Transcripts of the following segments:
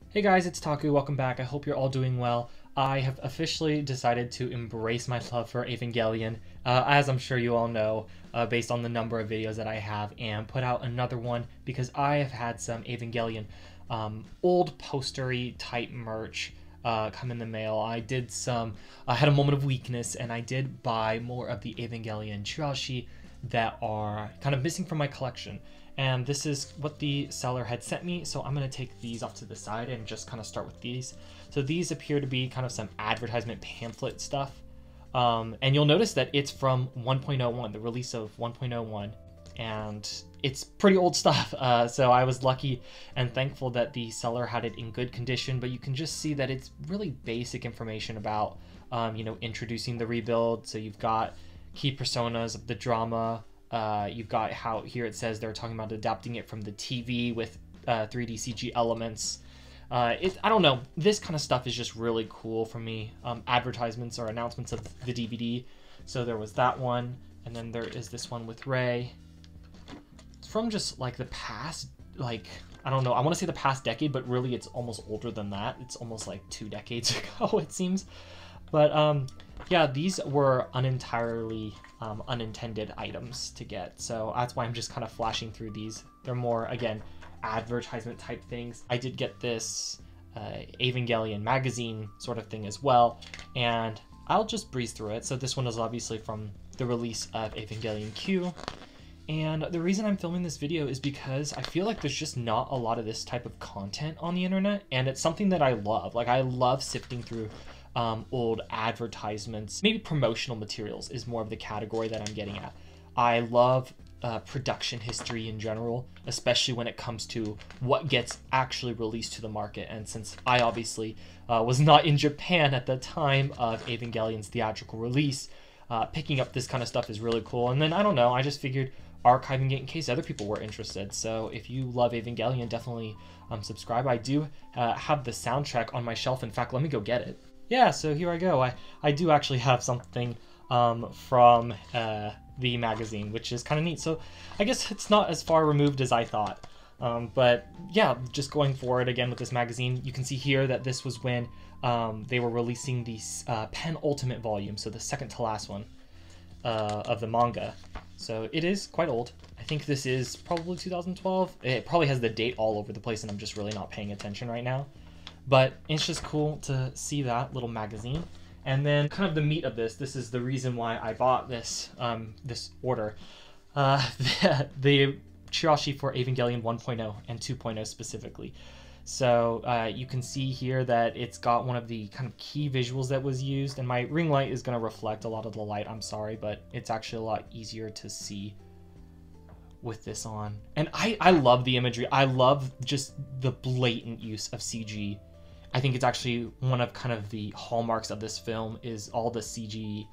Hey guys, it's Taku, welcome back. I hope you're all doing well. I have officially decided to embrace my love for Evangelion, as I'm sure you all know, based on the number of videos that I have, and put out another one because I have had some Evangelion old postery type merch come in the mail. I had a moment of weakness and I did buy more of the Evangelion Chirashi that are kind of missing from my collection. And this is what the seller had sent me, so I'm going to take these off to the side and just kind of start with these. So these appear to be kind of some advertisement pamphlet stuff. And you'll notice that it's from 1.01, the release of 1.01, and it's pretty old stuff. So I was lucky and thankful that the seller had it in good condition, but you can just see that it's really basic information about, introducing the rebuild. So you've got key personas of the drama. You've got how here it says they're talking about adapting it from the TV with 3D CG elements. I don't know, this kind of stuff is just really cool for me. Advertisements or announcements of the DVD. So there was that one, and then there is this one with Rei. It's from just like the past, like, I don't know, I want to say the past decade, but really it's almost older than that. It's almost like 2 decades ago, it seems. But yeah, these were unintended items to get, so that's why I'm just kind of flashing through these. They're more, again, advertisement type things. I did get this Evangelion magazine sort of thing as well, and I'll just breeze through it. So this one is obviously from the release of Evangelion Q, and the reason I'm filming this video is because I feel like there's just not a lot of this type of content on the internet, and it's something that I love. Like, I love sifting through old advertisements. Maybe promotional materials is more of the category that I'm getting at. I love production history in general, especially when it comes to what gets actually released to the market. And since I obviously was not in Japan at the time of Evangelion's theatrical release, picking up this kind of stuff is really cool. And then, I don't know, I just figured archiving it in case other people were interested. So if you love Evangelion, definitely subscribe. I do have the soundtrack on my shelf. In fact, let me go get it. Yeah, so here I go. I do actually have something from the magazine, which is kind of neat. So I guess it's not as far removed as I thought. But yeah, just going forward again with this magazine, you can see here that this was when they were releasing the penultimate volume, so the second to last one of the manga. So it is quite old. I think this is probably 2012. It probably has the date all over the place, and I'm just really not paying attention right now. But it's just cool to see that little magazine. And then kind of the meat of this is the reason why I bought this this order. The Chirashi for Evangelion 1.0 and 2.0 specifically. So you can see here that it's got one of the kind of key visuals that was used, and my ring light is going to reflect a lot of the light, I'm sorry, but it's actually a lot easier to see with this on. And I love the imagery. I love just the blatant use of CG. I think it's actually one of kind of the hallmarks of this film is all the CG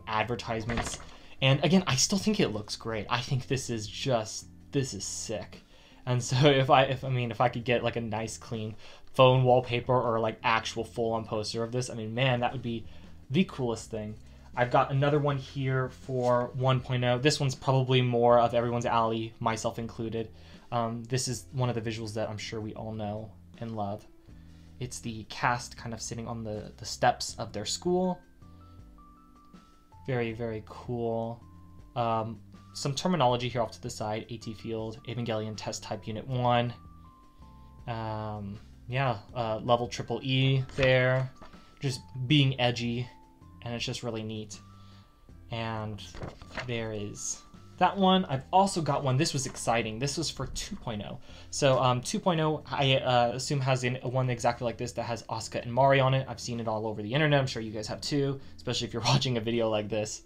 advertisements. And again, I still think it looks great. I think this is sick. And so if I could get like a nice clean phone wallpaper or like actual full-on poster of this, I mean, man, that would be the coolest thing. I've got another one here for 1.0. This one's probably more of everyone's alley, myself included. This is one of the visuals that I'm sure we all know and love. It's the cast kind of sitting on the steps of their school. Very, very cool. Some terminology here off to the side. AT Field, Evangelion Test Type Unit 1. Level triple E there. Just being edgy, and it's just really neat. And there is that one. I've also got one. This was exciting. This was for 2.0. So 2.0, I assume has one exactly like this that has Asuka and Mari on it. I've seen it all over the internet. I'm sure you guys have too, especially if you're watching a video like this.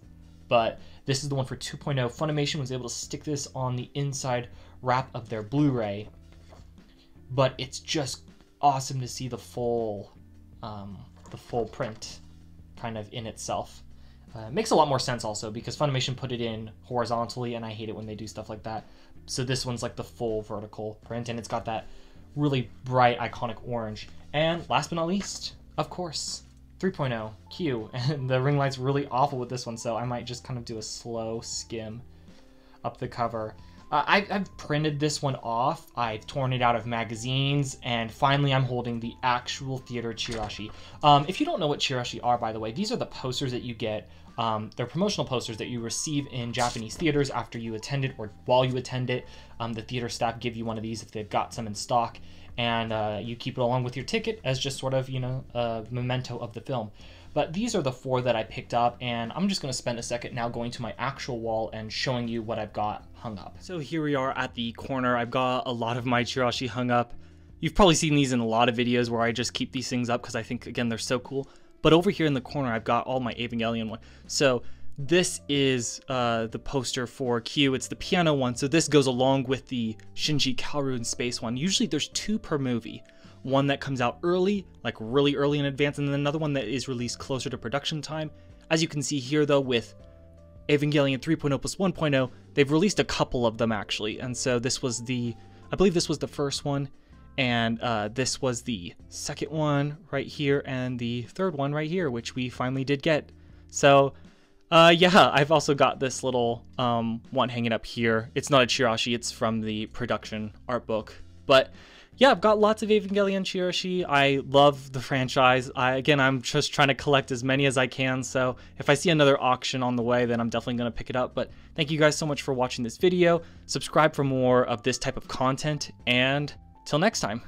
But this is the one for 2.0. Funimation was able to stick this on the inside wrap of their Blu-ray. But it's just awesome to see the full print kind of in itself. Makes a lot more sense also because Funimation put it in horizontally, and I hate it when they do stuff like that. So this one's like the full vertical print, and it's got that really bright, iconic orange. And last but not least, of course, 3.0 Q. And the ring light's really awful with this one, so I might just kind of do a slow skim up the cover. I've printed this one off, I've torn it out of magazines, and finally I'm holding the actual theater Chirashi. If you don't know what Chirashi are, by the way, these are the posters that you get. They're promotional posters that you receive in Japanese theaters after you attend it or while you attend it. The theater staff give you one of these if they've got some in stock, and you keep it along with your ticket as just sort of, you know, a memento of the film. But these are the 4 that I picked up, and I'm just going to spend a second now going to my actual wall and showing you what I've got hung up. So here we are at the corner. I've got a lot of my Chirashi hung up. You've probably seen these in a lot of videos where I just keep these things up because I think, again, they're so cool. But over here in the corner, I've got all my Evangelion one. So this is the poster for Q. It's the piano one. So this goes along with the Shinji Kaoru in Space one. Usually there's 2 per movie. One that comes out early, like really early in advance, and then another one that is released closer to production time. As you can see here, though, with Evangelion 3.0 plus 1.0, they've released a couple of them, actually. And so this was I believe this was the first one, and this was the second one right here, and the third one right here, which we finally did get. So, yeah, I've also got this little one hanging up here. It's not a Chirashi, it's from the production art book. But yeah, I've got lots of Evangelion Chirashi. I love the franchise. Again, I'm just trying to collect as many as I can, so if I see another auction on the way, then I'm definitely going to pick it up. But thank you guys so much for watching this video. Subscribe for more of this type of content, and till next time.